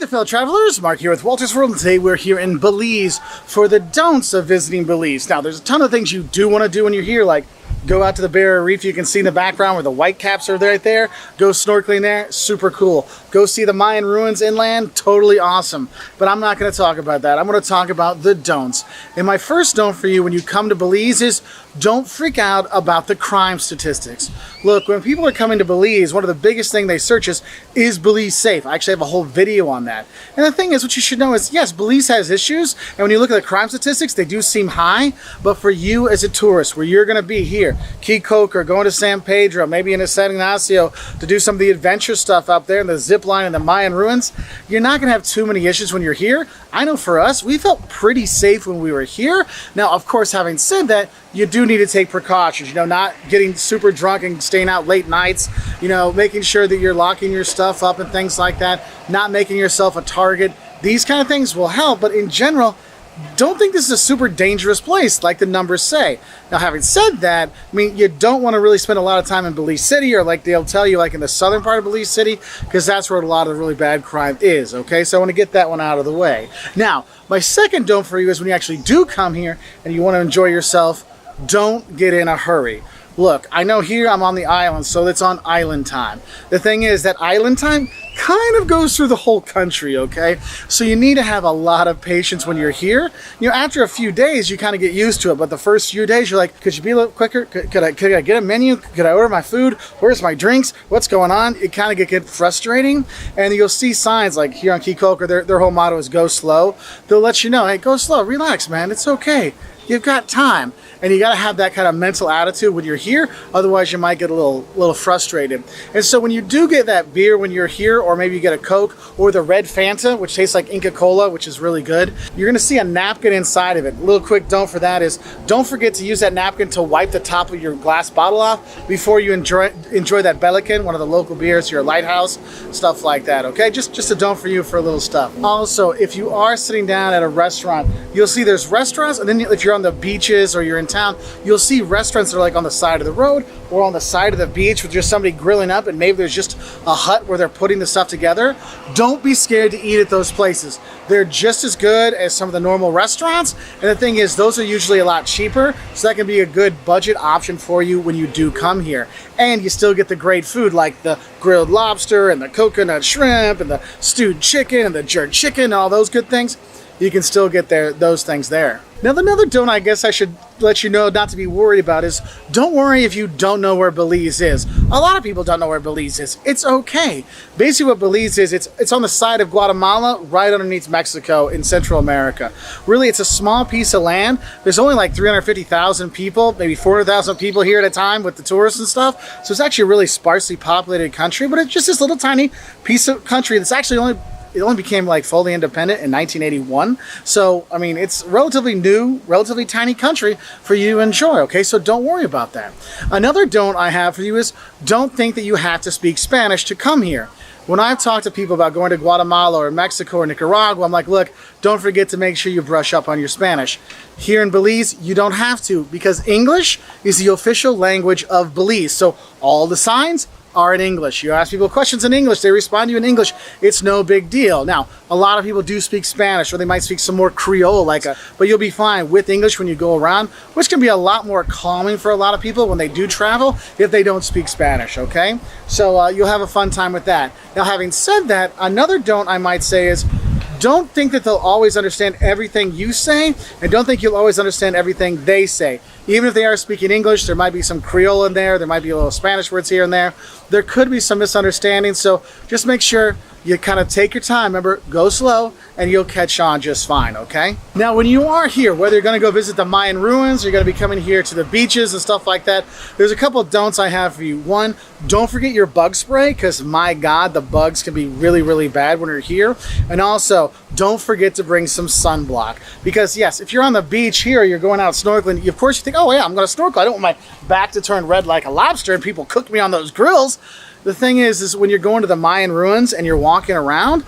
Hey there, fellow travelers. Mark here with Walter's World, and today we're here in Belize for the don'ts of visiting Belize. Now, there's a ton of things you do want to do when you're here, like go out to the Barrier Reef. You can see in the background where the white caps are right there. Go snorkeling there, super cool. Go see the Mayan ruins inland, totally awesome. But I'm not going to talk about that. I'm going to talk about the don'ts. And my first don't for you when you come to Belize is don't freak out about the crime statistics. Look, when people are coming to Belize, one of the biggest things they search is Belize safe? I actually have a whole video on that. And the thing is, what you should know is, yes, Belize has issues, and when you look at the crime statistics, they do seem high, but for you as a tourist, where you're going to be here, Key Coker, going to San Pedro, maybe into San Ignacio to do some of the adventure stuff up there, and the zip line and the Mayan ruins, you're not going to have too many issues when you're here. I know for us, we felt pretty safe when we were here. Now, of course, having said that, you do need to take precautions, you know, not getting super drunk and staying out late nights, you know, making sure that you're locking your stuff up and things like that, not making yourself a target. These kind of things will help, but in general, don't think this is a super dangerous place like the numbers say. Now, having said that, I mean, you don't want to really spend a lot of time in Belize City, or like they'll tell you, like in the southern part of Belize City, because that's where a lot of really bad crime is, okay? So I want to get that one out of the way. Now, my second don't for you is when you actually do come here and you want to enjoy yourself, don't get in a hurry. Look, I know here I'm on the island, so it's on island time. The thing is that island time kind of goes through the whole country, okay? So you need to have a lot of patience when you're here. You know, after a few days, you kind of get used to it, but the first few days, you're like, could you be a little quicker? Could I get a menu? Could I order my food? Where's my drinks? What's going on? It kind of get frustrating, and you'll see signs like here on Key Coker, their whole motto is go slow. They'll let you know, hey, go slow, relax, man, it's okay. You've got time. And you got to have that kind of mental attitude when you're here, otherwise you might get a little frustrated. And so when you do get that beer when you're here, or maybe you get a Coke or the red Fanta, which tastes like Inca Cola, which is really good, you're going to see a napkin inside of it. A little quick don't for that is, don't forget to use that napkin to wipe the top of your glass bottle off before you enjoy that Belican, one of the local beers, your lighthouse, stuff like that, okay? Just a don't for you for a little stuff. Also, if you are sitting down at a restaurant, you'll see there's restaurants, and then if you're on the beaches or you're in town, you'll see restaurants that are like on the side of the road or on the side of the beach with just somebody grilling up, and maybe there's just a hut where they're putting the stuff together. Don't be scared to eat at those places. They're just as good as some of the normal restaurants, and the thing is, those are usually a lot cheaper, so that can be a good budget option for you when you do come here. And you still get the great food like the grilled lobster and the coconut shrimp and the stewed chicken and the jerk chicken and all those good things. You can still get those things there. Now, another don't I guess I should let you know not to be worried about is, don't worry if you don't know where Belize is. A lot of people don't know where Belize is. It's okay. Basically what Belize is, it's on the side of Guatemala, right underneath Mexico in Central America. Really, it's a small piece of land. There's only like 350,000 people, maybe 400,000 people here at a time with the tourists and stuff. So it's actually a really sparsely populated country, but it's just this little tiny piece of country that's actually it only became like fully independent in 1981. So, I mean, it's relatively new, relatively tiny country for you to enjoy, okay? So don't worry about that. Another don't I have for you is, don't think that you have to speak Spanish to come here. When I've talked to people about going to Guatemala or Mexico or Nicaragua, I'm like, look, don't forget to make sure you brush up on your Spanish. Here in Belize, you don't have to, because English is the official language of Belize. So all the signs are in English. You ask people questions in English, they respond to you in English. It's no big deal. Now, a lot of people do speak Spanish, or they might speak some more Creole, but you'll be fine with English when you go around, which can be a lot more calming for a lot of people when they do travel if they don't speak Spanish, okay? So you'll have a fun time with that. Now, having said that, another don't I might say is, don't think that they'll always understand everything you say, and don't think you'll always understand everything they say. Even if they are speaking English, there might be some Creole in there might be a little Spanish words here and there. There could be some misunderstandings, so just make sure you kind of take your time. Remember, go slow, and you'll catch on just fine, okay? Now, when you are here, whether you're going to go visit the Mayan ruins, or you're going to be coming here to the beaches and stuff like that, there's a couple of don'ts I have for you. One, don't forget your bug spray, because my God, the bugs can be really, really bad when you're here. And also, don't forget to bring some sunblock, because yes, if you're on the beach here, you're going out snorkeling, of course you think, oh yeah, I'm going to snorkel. I don't want my back to turn red like a lobster and people cook me on those grills. the thing is when you're going to the Mayan ruins and you're walking around,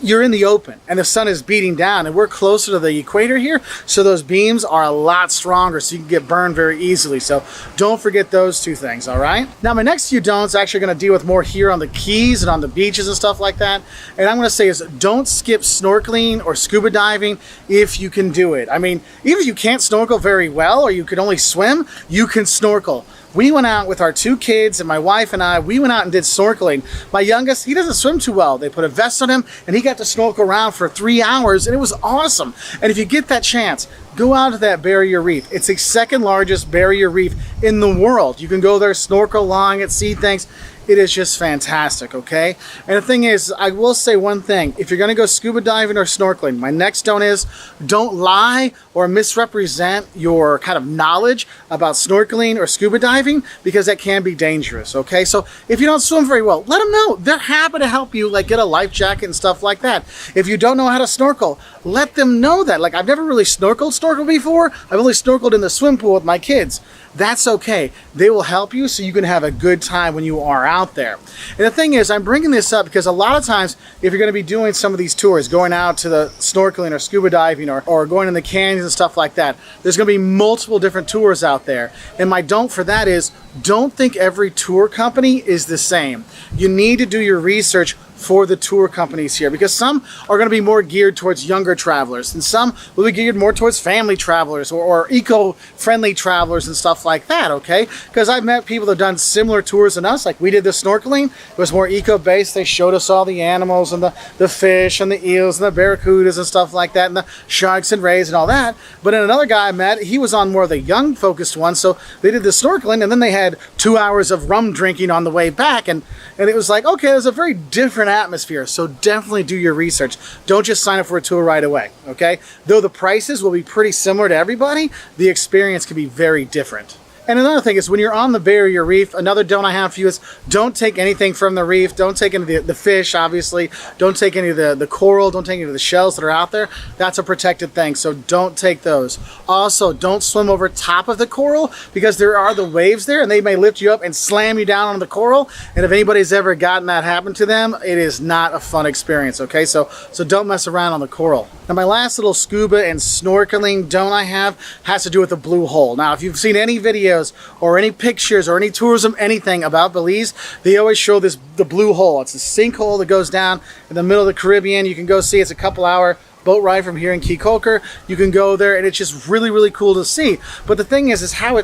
you're in the open and the sun is beating down, and we're closer to the equator here, so those beams are a lot stronger, so you can get burned very easily. So don't forget those two things, all right? Now my next few don'ts actually going to deal with more here on the Keys and on the beaches and stuff like that. And I'm going to say is don't skip snorkeling or scuba diving if you can do it. I mean, even if you can't snorkel very well or you can only swim, you can snorkel. We went out with our 2 kids and my wife and I, we went out and did snorkeling. My youngest, he doesn't swim too well. They put a vest on him and he got to snorkel around for 3 hours, and it was awesome. And if you get that chance, go out to that barrier reef. It's the second largest barrier reef in the world. You can go there, snorkel along it, see things. It is just fantastic, okay? And the thing is, I will say one thing. If you're going to go scuba diving or snorkeling, my next don't is don't lie or misrepresent your kind of knowledge about snorkeling or scuba diving, because that can be dangerous, okay? So if you don't swim very well, let them know. They're happy to help you, like get a life jacket and stuff like that. If you don't know how to snorkel, let them know that. Like, I've never really snorkeled before. I've only snorkeled in the swim pool with my kids. That's okay. They will help you so you can have a good time when you are out there. And the thing is, I'm bringing this up because a lot of times, if you're going to be doing some of these tours, going out to the snorkeling or scuba diving or going in the canyons and stuff like that, there's going to be multiple different tours out there. And my don't for that is, don't think every tour company is the same. You need to do your research for the tour companies here, because some are going to be more geared towards younger travelers and some will be geared more towards family travelers or eco-friendly travelers and stuff like that, okay? Because I've met people that have done similar tours than us. Like, we did the snorkeling, it was more eco-based. They showed us all the animals and the fish and the eels and the barracudas and stuff like that, and the sharks and rays and all that. But then another guy I met, he was on more of the young focused one, so they did the snorkeling and then they had 2 hours of rum drinking on the way back, and it was like, okay, there's a very different atmosphere. So definitely do your research. Don't just sign up for a tour right away, okay? Though the prices will be pretty similar to everybody, the experience can be very different. And another thing is, when you're on the barrier reef, another don't I have for you is don't take anything from the reef. Don't take any of the fish, obviously. Don't take any of the coral. Don't take any of the shells that are out there. That's a protected thing, so don't take those. Also, don't swim over top of the coral, because there are the waves there and they may lift you up and slam you down on the coral. And if anybody's ever gotten that happen to them, it is not a fun experience, okay? So don't mess around on the coral. Now, my last little scuba and snorkeling don't I have has to do with the blue hole. Now, if you've seen any videos or any pictures or any tourism, anything about Belize, they always show the blue hole. It's a sinkhole that goes down in the middle of the Caribbean. You can go see. It's a couple-hour boat ride from here in Key Coker. You can go there and it's just really, really cool to see. But the thing is how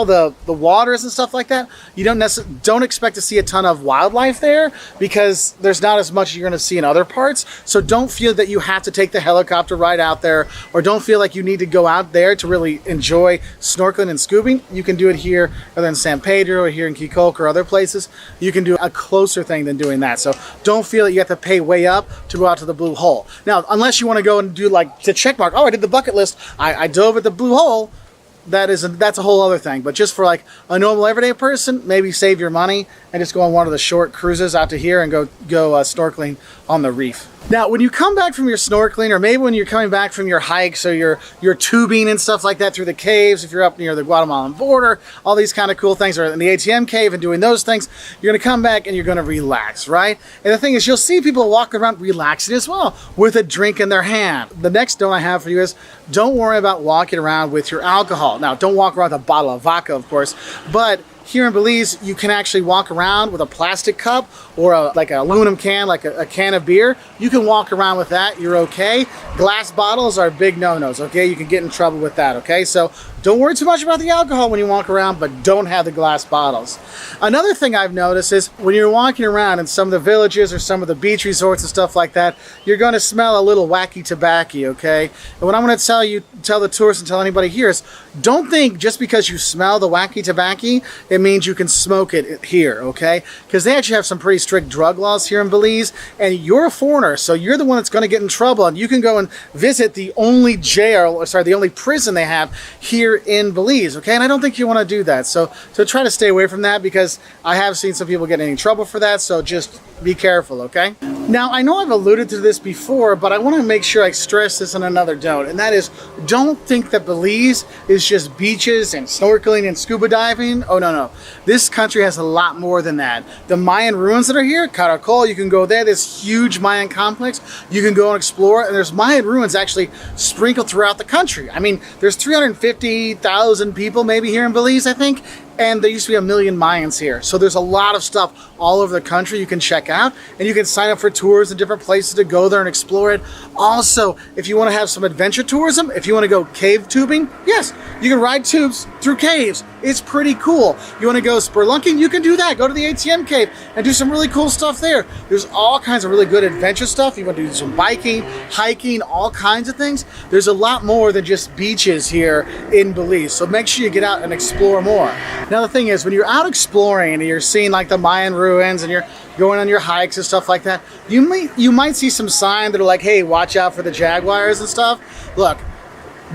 the water is and stuff like that. You don't expect to see a ton of wildlife there, because there's not as much you're going to see in other parts. So don't feel that you have to take the helicopter ride out there, or don't feel like you need to go out there to really enjoy snorkeling and scuba. You can do it here, rather than San Pedro or here in Key Coker or other places. You can do a closer thing than doing that. So don't feel that you have to pay way up to go out to the blue hole. Now, unless you want to go and do like the check mark, oh, I did the bucket list, I dove at the blue hole, that's a whole other thing. But just for like a normal everyday person, maybe save your money and just go on one of the short cruises out to here and go snorkeling on the reef. Now, when you come back from your snorkeling, or maybe when you're coming back from your hikes or your tubing and stuff like that through the caves, if you're up near the Guatemalan border, all these kind of cool things, or in the ATM cave and doing those things, you're going to come back and you're going to relax, right? And the thing is, you'll see people walking around relaxing as well with a drink in their hand. The next don't I have for you is don't worry about walking around with your alcohol. Now, don't walk around with a bottle of vodka, of course, but here in Belize, you can actually walk around with a plastic cup or like an aluminum can, like a can of beer. You can walk around with that, you're okay. Glass bottles are big no-nos, okay? You can get in trouble with that, okay? So don't worry too much about the alcohol when you walk around, but don't have the glass bottles. Another thing I've noticed is when you're walking around in some of the villages or some of the beach resorts and stuff like that, you're gonna smell a little wacky tobacco, okay? And what I'm gonna tell the tourists and tell anybody here is, don't think just because you smell the wacky tobacco, it means you can smoke it here, okay? Because they actually have some pretty strict drug laws here in Belize, and you're a foreigner, so you're the one that's gonna get in trouble, and you can go and visit the only the only prison they have here in Belize, okay? And I don't think you want to do that. So try to stay away from that, because I have seen some people get in trouble for that. So just be careful, okay? Now, I know I've alluded to this before, but I want to make sure I stress this in another don't, and that is, don't think that Belize is just beaches and snorkeling and scuba diving. Oh, no. This country has a lot more than that. The Mayan ruins that are here, Caracol, you can go there. This huge Mayan complex, you can go and explore, and there's Mayan ruins actually sprinkled throughout the country. I mean, there's 350,000 people maybe here in Belize, I think, and there used to be 1 million Mayans here. So there's a lot of stuff all over the country you can check out, and you can sign up for tours in different places to go there and explore it. Also, if you want to have some adventure tourism, if you want to go cave tubing, yes, you can ride tubes through caves. It's pretty cool. You want to go spelunking, you can do that. Go to the ATM cave and do some really cool stuff there. There's all kinds of really good adventure stuff. You want to do some biking, hiking, all kinds of things. There's a lot more than just beaches here in Belize. So make sure you get out and explore more. Now the thing is, when you're out exploring and you're seeing like the Mayan ruins and you're going on your hikes and stuff like that, you might see some signs that are like, hey, watch out for the jaguars and stuff. Look,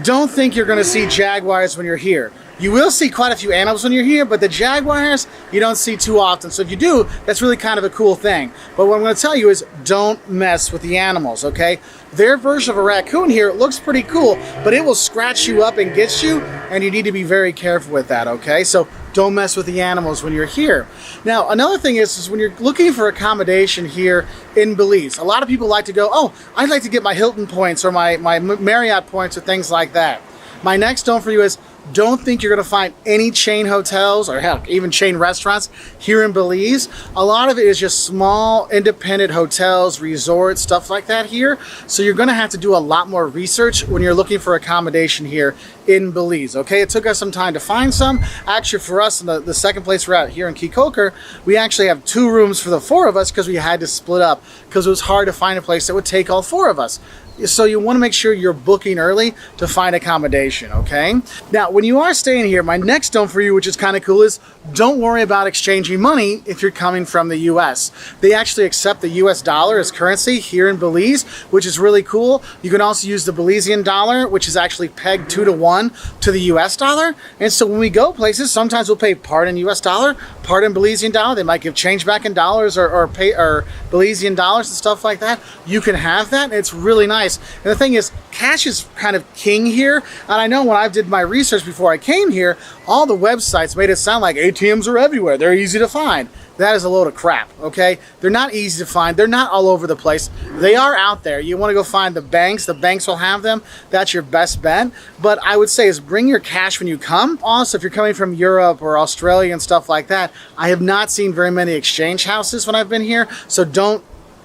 don't think you're going to see jaguars when you're here. You will see quite a few animals when you're here, but the jaguars you don't see too often. So if you do, that's really kind of a cool thing. But what I'm going to tell you is don't mess with the animals, okay? Their version of a raccoon here looks pretty cool, but it will scratch you up and get you, and you need to be very careful with that, okay? So don't mess with the animals when you're here. Now, another thing is when you're looking for accommodation here in Belize, a lot of people like to go, oh, I'd like to get my Hilton points or my Marriott points or things like that. My next don't for you is don't think you're going to find any chain hotels or heck, even chain restaurants here in Belize. A lot of it is just small independent hotels, resorts, stuff like that here. So you're going to have to do a lot more research when you're looking for accommodation here in Belize. Okay, it took us some time to find some. Actually, for us, in the second place we're at here in Kikoker, we actually have 2 rooms for the 4 of us because we had to split up because it was hard to find a place that would take all 4 of us. So you want to make sure you're booking early to find accommodation, okay? Now, when you are staying here, my next don't for you, which is kind of cool, is don't worry about exchanging money if you're coming from the US. They actually accept the US dollar as currency here in Belize, which is really cool. You can also use the Belizean dollar, which is actually pegged 2-to-1 to the US dollar. And so when we go places, sometimes we'll pay part in US dollar, part in Belizean dollar. They might give change back in dollars or Belizean dollars and stuff like that. You can have that. It's really nice. And the thing is, cash is kind of king here. And I know when I did my research before I came here, all the websites made it sound like ATMs are everywhere. They're easy to find. That is a load of crap, okay? They're not easy to find. They're not all over the place. They are out there. You want to go find the banks. The banks will have them. That's your best bet. But I would say is bring your cash when you come. Also, if you're coming from Europe or Australia and stuff like that, I have not seen very many exchange houses when I've been here. So don't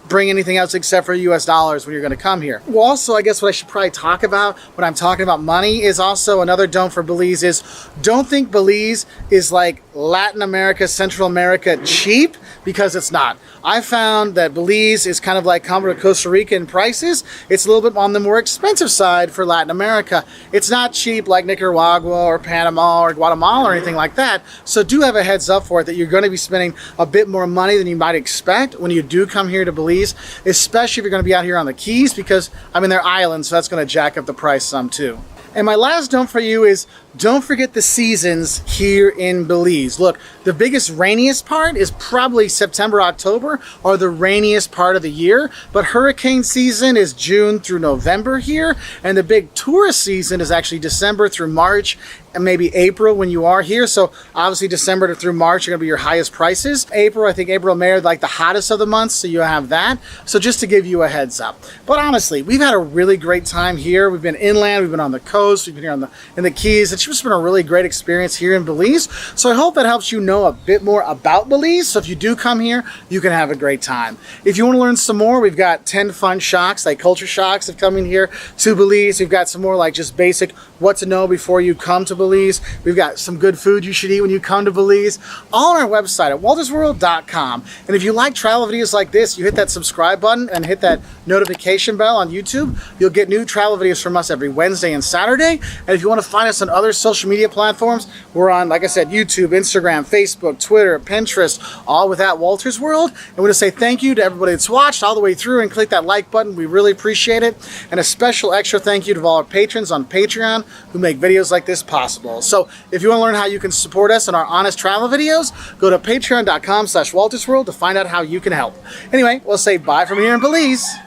bring anything else except for US dollars when you're going to come here. Well, also, I guess what I should probably talk about when I'm talking about money is also another don't for Belize is don't think Belize is like Latin America, Central America cheap, because it's not. I found that Belize is kind of like comparable to Costa Rica in prices. It's a little bit on the more expensive side for Latin America. It's not cheap like Nicaragua or Panama or Guatemala or anything like that. So do have a heads up for it that you're going to be spending a bit more money than you might expect when you do come here to Belize, especially if you're going to be out here on the Keys, because I mean they're islands, so that's going to jack up the price some too. And my last don't for you is don't forget the seasons here in Belize. Look, the biggest rainiest part is probably September, October, or the rainiest part of the year. But hurricane season is June through November here. And the big tourist season is actually December through March and maybe April when you are here. So obviously December through March are going to be your highest prices. April, I think April and May are like the hottest of the months, so you have that. So just to give you a heads up. But honestly, we've had a really great time here. We've been inland, we've been on the coast, we've been here in the Keys. It's just been a really great experience here in Belize. So I hope that helps you know a bit more about Belize. So if you do come here, you can have a great time. If you want to learn some more, we've got 10 fun shocks, like culture shocks of coming here to Belize. We've got some more like just basic what to know before you come to Belize. We've got some good food you should eat when you come to Belize, all on our website at waltersworld.com. And if you like travel videos like this, you hit that subscribe button and hit that notification bell on YouTube. You'll get new travel videos from us every Wednesday and Saturday. And if you want to find us on other social media platforms. We're on, like I said, YouTube, Instagram, Facebook, Twitter, Pinterest, all with at Walters World. And we want to say thank you to everybody that's watched all the way through and click that like button. We really appreciate it. And a special extra thank you to all our patrons on Patreon who make videos like this possible. So if you want to learn how you can support us in our honest travel videos, go to patreon.com/WaltersWorld to find out how you can help. Anyway, we'll say bye from here in Belize.